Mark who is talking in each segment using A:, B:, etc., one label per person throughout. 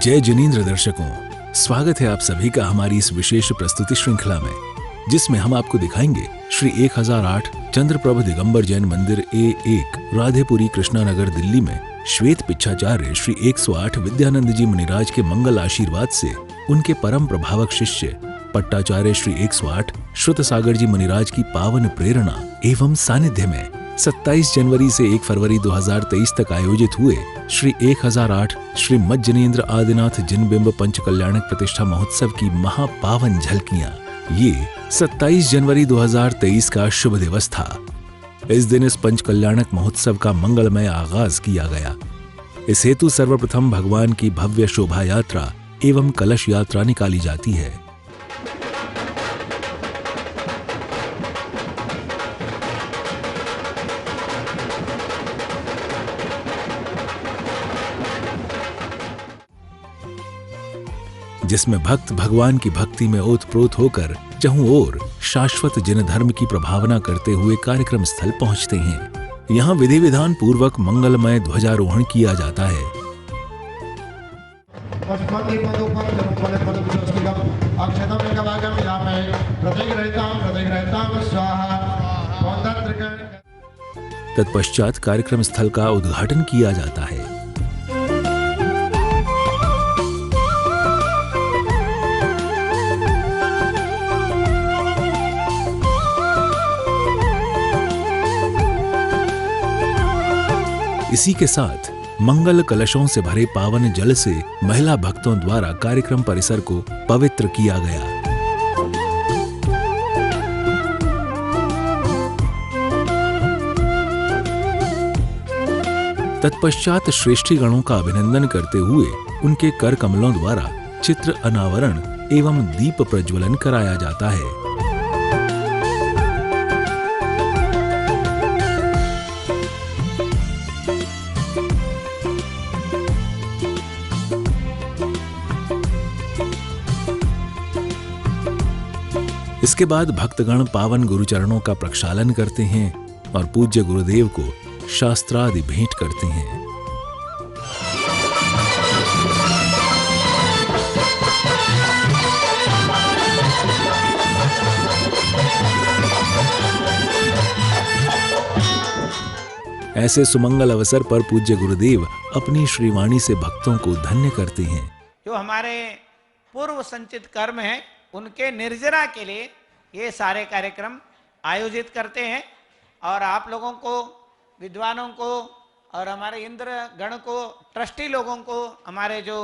A: जय जिनेंद्र दर्शकों, स्वागत है आप सभी का हमारी इस विशेष प्रस्तुति श्रृंखला में, जिसमें हम आपको दिखाएंगे श्री 1008 चंद्रप्रभ दिगंबर जैन मंदिर A1 राधेपुरी कृष्णानगर दिल्ली में श्वेत पिच्छाचार्य श्री 108 विद्यानंद जी मुनिराज के मंगल आशीर्वाद से उनके परम प्रभावक शिष्य पट्टाचार्य श्री 108 श्रुत सागर जी मुनिराज की पावन प्रेरणा एवं सानिध्य में 27 जनवरी से 1 फरवरी 2023 तक आयोजित हुए श्री 1008 श्री मज्जनेन्द्र आदिनाथ जिनबिंब पंच कल्याणक प्रतिष्ठा महोत्सव की महापावन झलकियां। ये 27 जनवरी 2023 का शुभ दिवस था। इस दिन इस पंच कल्याणक महोत्सव का मंगलमय आगाज किया गया। इस हेतु सर्वप्रथम भगवान की भव्य शोभा यात्रा एवं कलश यात्रा निकाली जाती है। जिसमें भक्त भगवान की भक्ति में ओतप्रोत होकर चहुं ओर शाश्वत जिन धर्म की प्रभावना करते हुए कार्यक्रम स्थल पहुंचते हैं। यहाँ विधि विधान पूर्वक मंगलमय ध्वजारोहण किया जाता है। तत्पश्चात कार्यक्रम स्थल का उद्घाटन किया जाता है। इसी के साथ मंगल कलशों से भरे पावन जल से महिला भक्तों द्वारा कार्यक्रम परिसर को पवित्र किया गया। तत्पश्चात श्रेष्ठी गणों का अभिनंदन करते हुए उनके कर कमलों द्वारा चित्र अनावरण एवं दीप प्रज्वलन कराया जाता है। इसके बाद भक्तगण पावन गुरुचरणों का प्रक्षालन करते हैं और पूज्य गुरुदेव को शास्त्रादि भेंट करते हैं। ऐसे सुमंगल अवसर पर पूज्य गुरुदेव अपनी श्रीवाणी से भक्तों को धन्य करते हैं।
B: जो हमारे पूर्व संचित कर्म हैं उनके निर्जरा के लिए ये सारे कार्यक्रम आयोजित करते हैं और आप लोगों को, विद्वानों को और हमारे इंद्र गण को, ट्रस्टी लोगों को, हमारे जो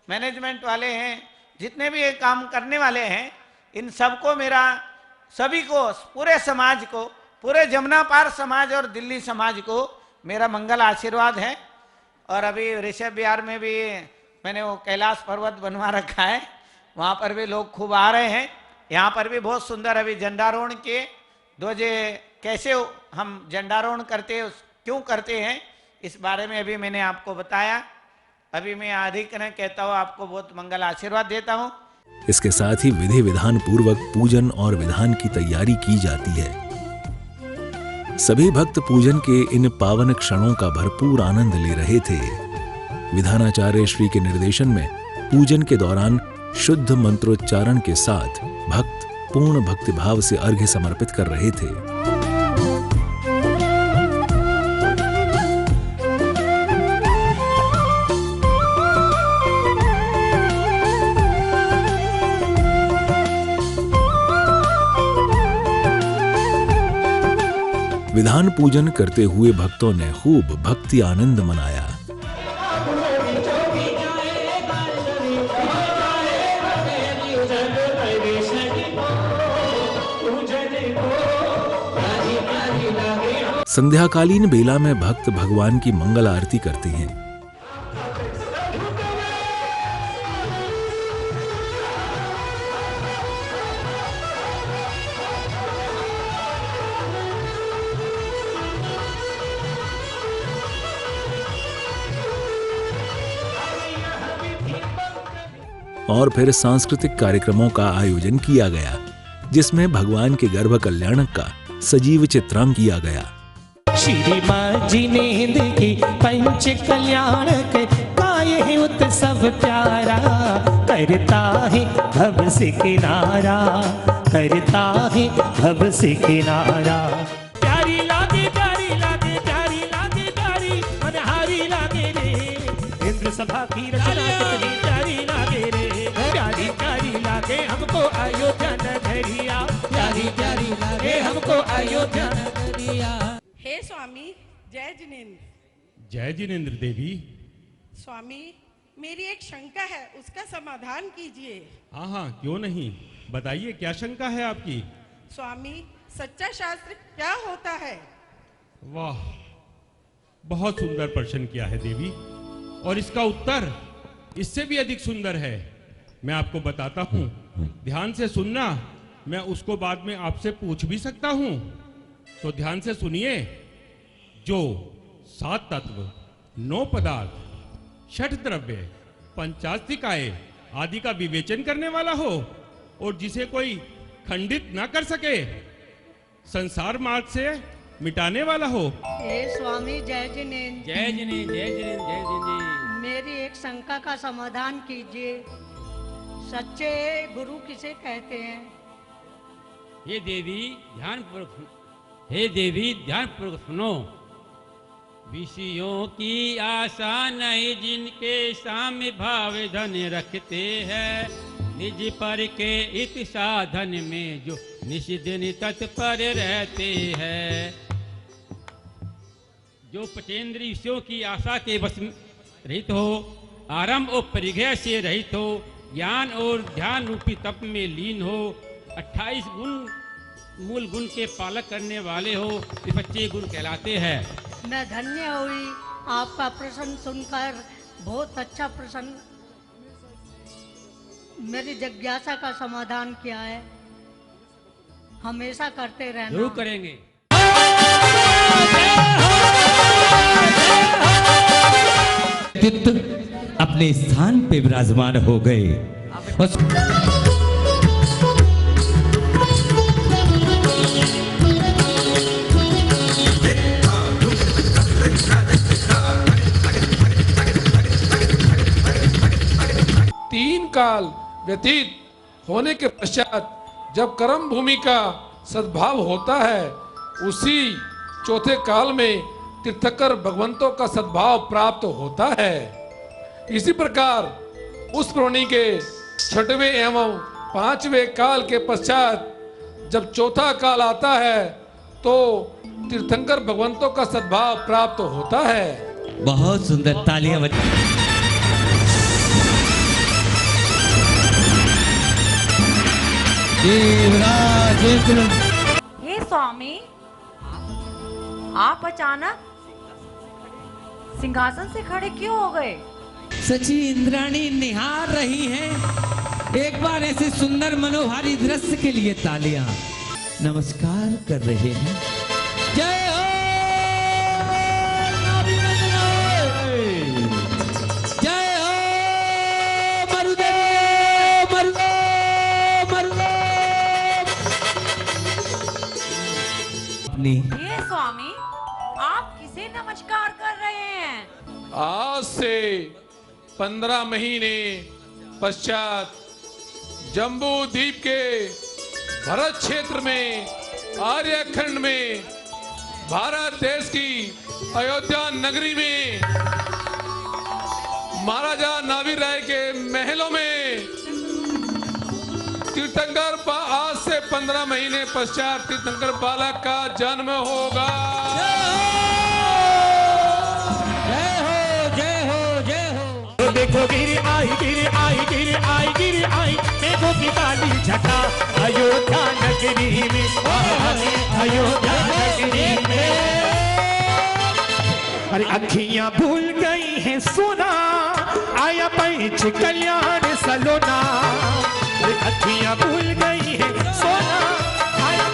B: मैनेजमेंट वाले हैं, जितने भी ये काम करने वाले हैं, इन सबको मेरा, सभी को, पूरे समाज को, पूरे जमुना पार समाज और दिल्ली समाज को मेरा मंगल आशीर्वाद है। और अभी ऋषभ विहार में भी मैंने वो कैलाश पर्वत बनवा रखा है, वहाँ पर भी लोग खूब आ रहे हैं। यहाँ पर भी बहुत सुंदर अभी झंडारोहण के ध्वजे कैसे हम झंडारोहण करते हैं, क्यों करते हैं, इस बारे में अभी मैंने आपको बताया। अभी मैं अधिक न कहता हूँ, आपको बहुत मंगल आशीर्वाद देता हूँ।
A: इसके साथ ही विधि विधान पूर्वक पूजन और विधान की तैयारी की जाती है। सभी भक्त पूजन के इन पावन क्षणों का भरपूर आनंद ले रहे थे। विधानाचार्य श्री के निर्देशन में पूजन के दौरान शुद्ध मंत्रोच्चारण के साथ भक्त पूर्ण भक्तिभाव से अर्घ्य समर्पित कर रहे थे। विधान पूजन करते हुए भक्तों ने खूब भक्ति आनंद मनाया। संध्याकालीन बेला में भक्त भगवान की मंगल आरती करते हैं। और फिर सांस्कृतिक कार्यक्रमों का आयोजन किया गया, जिसमें भगवान के गर्भ कल्याणक का सजीव चित्रांकन किया गया।
C: श्री माँ जिनेंद्र की पंच कल्याणक काय ये उत्सव प्यारा करता है भव से किनारा, करता है भव से किनारा। प्यारी लागे प्यारी लागे प्यारी लागे प्यारी मनहारी लागे रे, इंद्र सभा की रचना कितनी प्यारी लागे रे। प्यारी प्यारी लागे हमको अयोध्या नगरिया, प्यारी प्यारी लागे हमको अयोध्या नगरिया।
D: हे स्वामी जय जिनेन्द्र।
E: जय जिनेन्द्र देवी।
D: स्वामी मेरी एक शंका है, उसका समाधान कीजिए।
E: हाँ हाँ क्यों नहीं, बताइए क्या शंका है आपकी।
D: स्वामी सच्चा शास्त्र क्या होता है?
E: वाह, बहुत सुंदर प्रश्न किया है देवी, और इसका उत्तर इससे भी अधिक सुंदर है। मैं आपको बताता हूँ, ध्यान से सुनना, मैं उसको बाद में आपसे पूछ भी सकता हूँ। तो ध्यान से सुनिए। जो 7 तत्व, 9 पदार्थ, 6 द्रव्य, पंचास्तिकाए आदि का विवेचन करने वाला हो, और जिसे कोई खंडित ना कर सके, संसार मार्ग से मिटाने वाला हो।
F: हे स्वामी जय जिनेन्द्र।
G: जय जिनेन्द्र जय जिनेन्द्र जय जिनेन्द्र।
F: मेरी एक शंका का समाधान कीजिए। सच्चे गुरु किसे कहते हैं?
G: हे देवी ध्यानपूर्वक, हे देवी ध्यानपूर्वक सुनो। विषयों की आशा नहीं जिनके साम्य भाव धन रखते हैं, निज पर के इत साधन में जो निष्दिन तत्पर रहते हैं। जो पंचेंद्रिय विषयों की आशा के वश में रहित हो, आरंभ और परिग्रह से रहित हो, ज्ञान और ध्यान रूपी तप में लीन हो, 28 गुण मूल गुण के पालक करने वाले हो, ये बच्चे गुण कहलाते हैं।
F: मैं धन्य हुई आपका प्रश्न सुनकर, बहुत अच्छा प्रश्न। मेरी जिज्ञासा का समाधान किया है, हमेशा करते रहना।
G: जरूर करेंगे।
C: अपने स्थान पे विराजमान हो गए।
H: तीन काल व्यतीत होने के पश्चात जब कर्म भूमि का सद्भाव होता है, उसी चौथे काल में तीर्थंकर भगवंतों का सद्भाव प्राप्त होता है। इसी प्रकार उस प्राणी के 6वें एवं 5वें काल के पश्चात जब चौथा काल आता है, तो तीर्थंकर भगवंतों का सद्भाव प्राप्त होता है।
C: बहुत सुंदर, तालियां बजाइए।
I: हे स्वामी, आप अचानक सिंहासन से खड़े क्यों हो गए?
C: सची इंद्राणी निहार रही हैं। एक बार ऐसे सुंदर मनोहारी दृश्य के लिए तालियां। नमस्कार कर रहे हैं। जय हो जय हो मरुदेव मरुदेव मरुदेव। अपनी
I: हे स्वामी, आप किसे नमस्कार कर रहे हैं?
H: आज से 15 महीने पश्चात जम्बू द्वीप के भरत क्षेत्र में, आर्यखंड में, भारत देश की अयोध्या नगरी में, महाराजा नावीर राय के महलों में तीर्थंकर आज से 15 महीने पश्चात तीर्थंकर बालक का जन्म होगा।
C: देखो गिरी आई गिरी आई गिरी आई गिरी आई, देखो की काली झटा अयोध्या नगरी में, अयोध्या नगरी में। अरे अखियां भूल गई हैं सोना, आया पैच कल्याण सलोना। अरे अखियां भूल गई हैं सोना, आया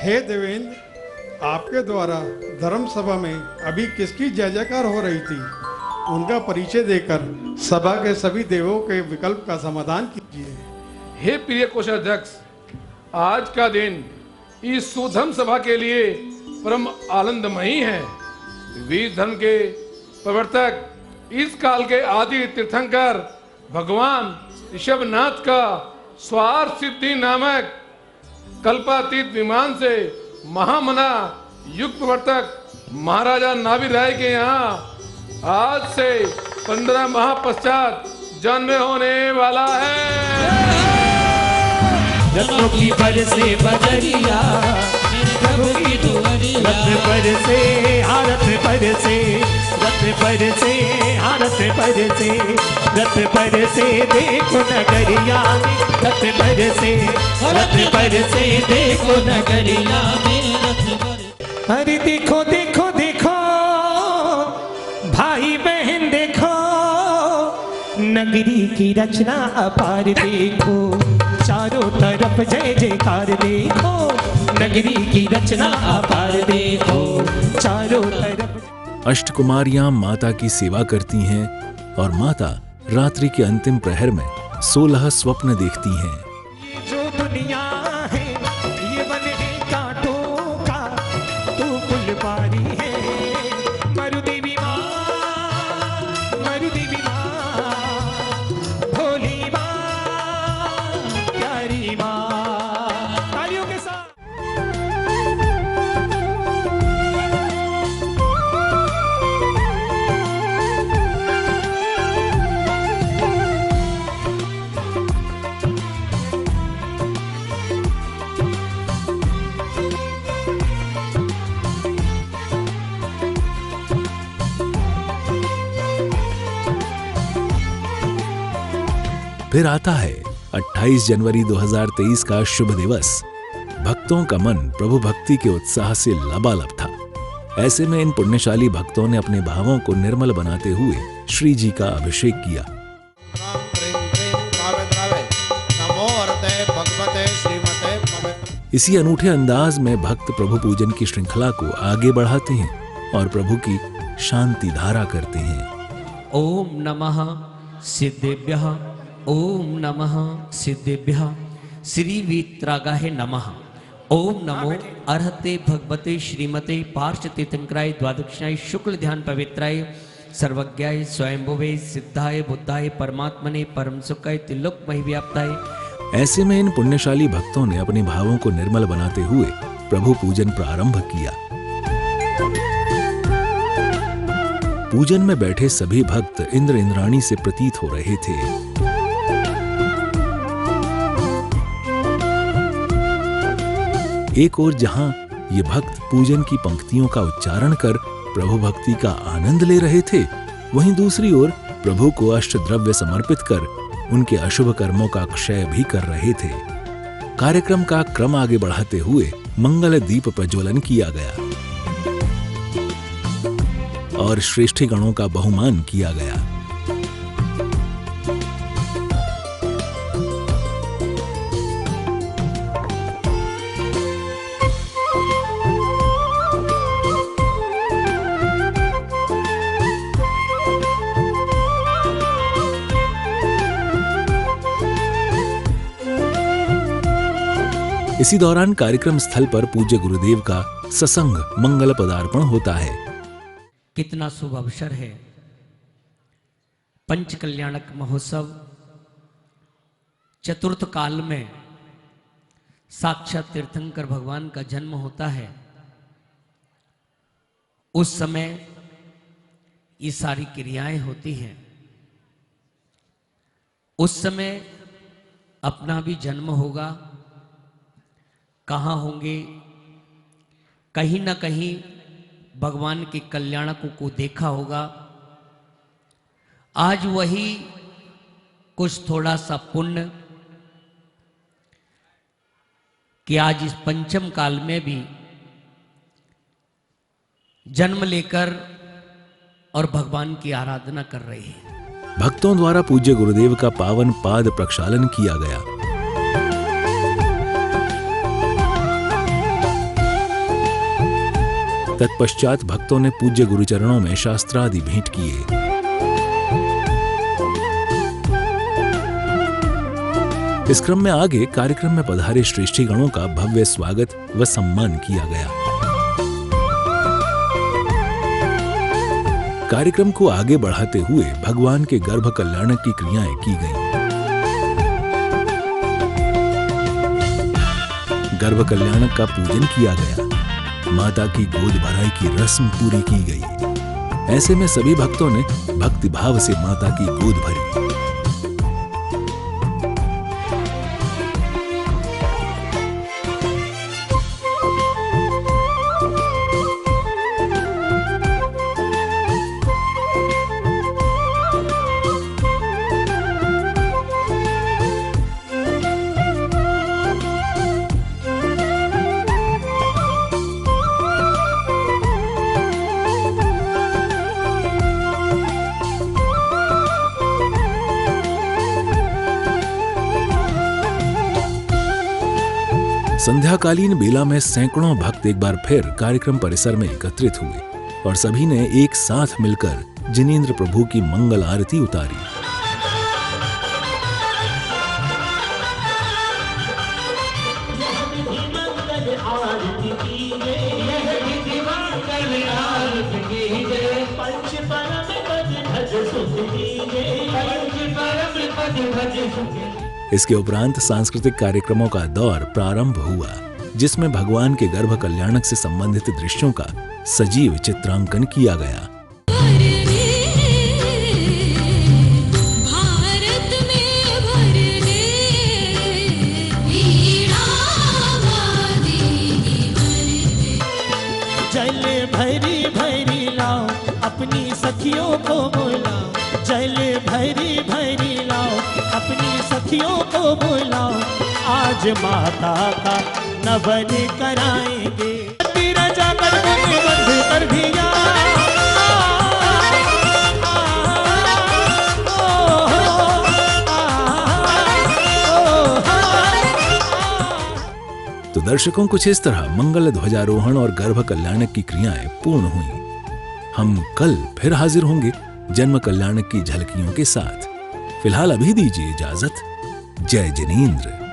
H: हे देवेंद्र,
J: आपके द्वारा धर्म सभा में अभी किसकी जय जयकार हो रही थी, उनका परिचय देकर सभा के सभी देवों के विकल्प का समाधान कीजिए।
H: हे प्रिय कोषाध्यक्ष, आज का दिन इस सुधर्म सभा के लिए परम आनंदमयी है। वीर धर्म के प्रवर्तक, इस काल के आदि तीर्थंकर भगवान ऋषभनाथ का स्वार्थ सिद्धि नामक कल्पातीत विमान से महामना युग प्रवर्तक महाराजा नाभि राय के यहाँ आज से 15 माह पश्चात जन्म होने वाला है।
C: रत्नों की बरसे बदरिया, प्रभु की दुआरिया, रत्न बरसे आरत बरसे, रत्न बरसे आरत बरसे, रत्न बरसे देखो नगरिया में, रत्न बरसे देखो नगरिया में, रत्न बरसे। अरे देखो देखो देखो भाई बहन देखो, नगरी की रचना अपार देखो, चारों तरफ जय जयकार देखो, नगरी की रचना अपार देखो, चारों तरफ।
A: अष्टकुमारियां माता की सेवा करती हैं और माता रात्रि के अंतिम प्रहर में 16 स्वप्न देखती हैं।
C: ये जो दुनिया है ये बन है कांटों का, तू फुलवारी है मरुदेवी माँ, मरुदेवी माँ, भोली माँ, प्यारी माँ। तालियों के साथ
A: फिर आता है 28 जनवरी 2023 का शुभ दिवस। भक्तों का मन प्रभु भक्ति के उत्साह से लबालब था। ऐसे में इन पुण्यशाली भक्तों ने अपने भावों को निर्मल बनाते हुए श्री जी का अभिषेक किया। इसी अनूठे अंदाज में भक्त प्रभु पूजन की श्रृंखला को आगे बढ़ाते हैं और प्रभु की शांति धारा करते हैं।
K: ओम नमः सिद्धेभ्यः, ओम नमः सिद्धेभ्यः, श्री वीतरागाहे नमः। ओम नमो अर्हते भगवते श्रीमते पार्श्व तीर्थंकराय द्वादक्षाय शुक्ल ध्यान पवित्राय सर्वज्ञाय स्वयंभुवे सिद्धाय बुद्धाय परमात्मने परम सुखाय त्रिलोक महिव्याप्ताय।
A: ऐसे में इन पुण्यशाली भक्तों ने अपने भावों को निर्मल बनाते हुए प्रभु पूजन प्रारंभ किया। पूजन में बैठे सभी भक्त इंद्र इंद्राणी से प्रतीत हो रहे थे। एक ओर जहां ये भक्त पूजन की पंक्तियों का उच्चारण कर प्रभु भक्ति का आनंद ले रहे थे, वहीं दूसरी ओर प्रभु को अष्टद्रव्य समर्पित कर उनके अशुभ कर्मों का क्षय भी कर रहे थे। कार्यक्रम का क्रम आगे बढ़ाते हुए मंगल दीप प्रज्वलन किया गया और श्रेष्ठी गणों का बहुमान किया गया। इसी दौरान कार्यक्रम स्थल पर पूज्य गुरुदेव का सत्संग मंगल पदार्पण होता है।
K: कितना शुभ अवसर है। पंच कल्याणक महोत्सव चतुर्थ काल में साक्षात तीर्थंकर भगवान का जन्म होता है। उस समय ये सारी क्रियाएं होती हैं। उस समय अपना भी जन्म होगा। कहाँ होंगे? कहीं ना कहीं भगवान के कल्याणकों को देखा होगा। आज वही कुछ थोड़ा सा पुण्य कि आज इस पंचम काल में भी जन्म लेकर और भगवान की आराधना कर रहे हैं।
A: भक्तों द्वारा पूज्य गुरुदेव का पावन पाद प्रक्षालन किया गया। तत्पश्चात भक्तों ने पूज्य गुरुचरणों में शास्त्रादि भेंट किए। इस क्रम में आगे कार्यक्रम में पधारे श्रेष्ठीगणों का भव्य स्वागत व सम्मान किया गया। कार्यक्रम को आगे बढ़ाते हुए भगवान के गर्भ कल्याणक की क्रियाएं की गईं। गर्भ कल्याणक का पूजन किया गया। माता की गोद भराई की रस्म पूरी की गई। ऐसे में सभी भक्तों ने भक्तिभाव से माता की गोद भरी। संध्याकालीन बेला में सैकड़ों भक्त एक बार फिर कार्यक्रम परिसर में एकत्रित हुए और सभी ने एक साथ मिलकर जिनेंद्र प्रभु की मंगल आरती उतारी। इसके उपरांत सांस्कृतिक कार्यक्रमों का दौर प्रारंभ हुआ, जिसमें भगवान के गर्भ कल्याणक से संबंधित दृश्यों का सजीव चित्रांकन किया गया।
C: जल भरी भरी लाओ अपनी सखियों को बुलाओ, जल भरी भरी लाओ अपनी सखियों को बुलाओ, आज माता का नवन कराएंगे। तेरा जाकर बंध कर भी
A: तो दर्शकों, कुछ इस तरह मंगल ध्वजारोहण और गर्भ कल्याणक की क्रियाएं पूर्ण हुई। हम कल फिर हाजिर होंगे जन्म कल्याणक की झलकियों के साथ। फिलहाल अभी दीजिए इजाजत। जय जिनेंद्र।